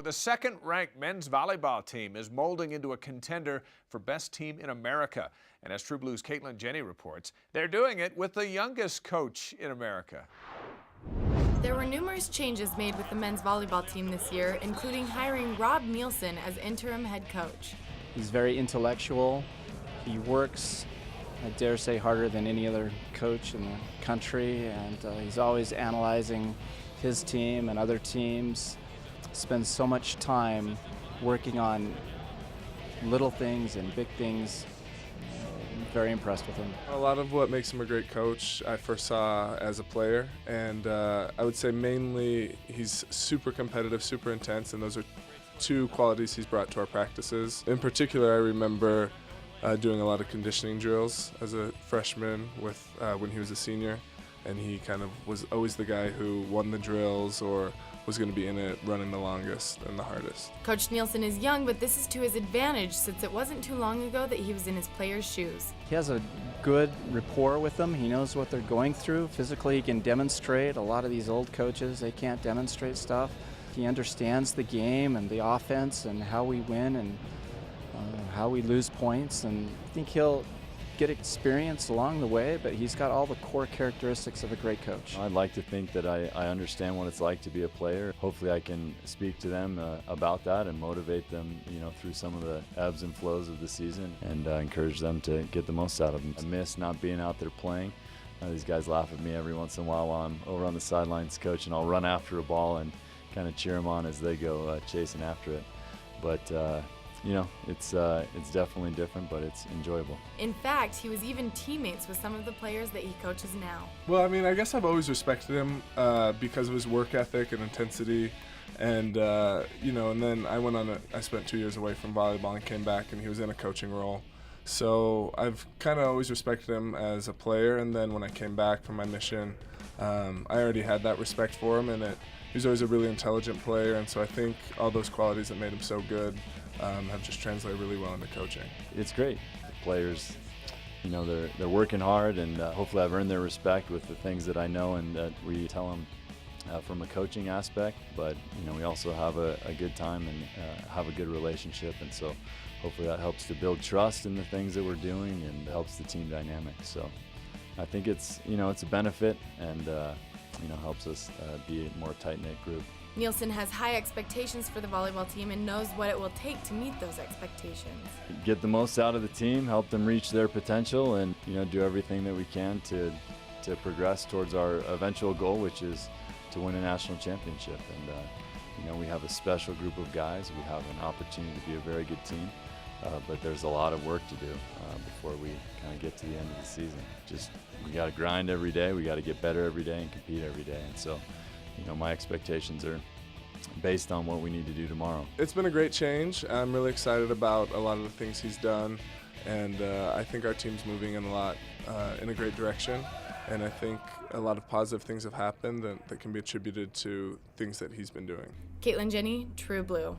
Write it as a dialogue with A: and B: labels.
A: the second-ranked men's volleyball team is molding into a contender for Best Team in America. And as True Blue's Caitlin Jenny reports, they're doing it with the youngest coach in America.
B: There were numerous changes made with the men's volleyball team this year, including hiring Rob Neilson as interim head coach.
C: He's very intellectual. He works, I dare say, harder than any other coach in the country, and he's always analyzing his team and other teams. Spends so much time working on little things and big things. I'm very impressed with him.
D: A lot of what makes him a great coach I first saw as a player, and I would say mainly he's super competitive, super intense, and those are two qualities he's brought to our practices. In particular, I remember doing a lot of conditioning drills as a freshman when he was a senior, and he kind of was always the guy who won the drills or was going to be in it running the longest and the hardest.
B: Coach Neilson is young, but this is to his advantage since it wasn't too long ago that he was in his players' shoes.
C: He has a good rapport with them. He knows what they're going through. Physically, he can demonstrate. A lot of these old coaches, they can't demonstrate stuff. He understands the game and the offense and how we win and how we lose points, and I think he'll get experience along the way, but he's got all the core characteristics of a great coach.
E: I'd like to think that I understand what it's like to be a player. Hopefully I can speak to them about that and motivate them, through some of the ebbs and flows of the season, and encourage them to get the most out of them. I miss not being out there playing. These guys laugh at me every once in a while I'm over on the sidelines coaching. I'll run after a ball and kind of cheer them on as they go chasing after it. But it's definitely different, but it's enjoyable.
B: In fact, he was even teammates with some of the players that he coaches now.
D: Well, I guess I've always respected him because of his work ethic and intensity, and and then I spent 2 years away from volleyball and came back, and he was in a coaching role. So I've kind of always respected him as a player, and then when I came back from my mission, I already had that respect for him, and he was always a really intelligent player, and so I think all those qualities that made him so good have just translated really well into coaching.
E: It's great. The players, they're working hard, and hopefully I've earned their respect with the things that I know and that we tell them from a coaching aspect, but we also have a good time and have a good relationship, and so hopefully that helps to build trust in the things that we're doing and helps the team dynamic. So I think it's a benefit, and helps us be a more tight-knit group.
B: Neilson has high expectations for the volleyball team and knows what it will take to meet those expectations.
E: Get the most out of the team, help them reach their potential, and do everything that we can to progress towards our eventual goal, which is to win a national championship. And we have a special group of guys. We have an opportunity to be a very good team, but there's a lot of work to do before we kind of get to the end of the season. We got to grind every day. We got to get better every day and compete every day. And so, my expectations are based on what we need to do tomorrow.
D: It's been a great change. I'm really excited about a lot of the things he's done, and I think our team's moving in a great direction, and I think a lot of positive things have happened that can be attributed to things that he's been doing.
B: Caitlin Jenny, True Blue.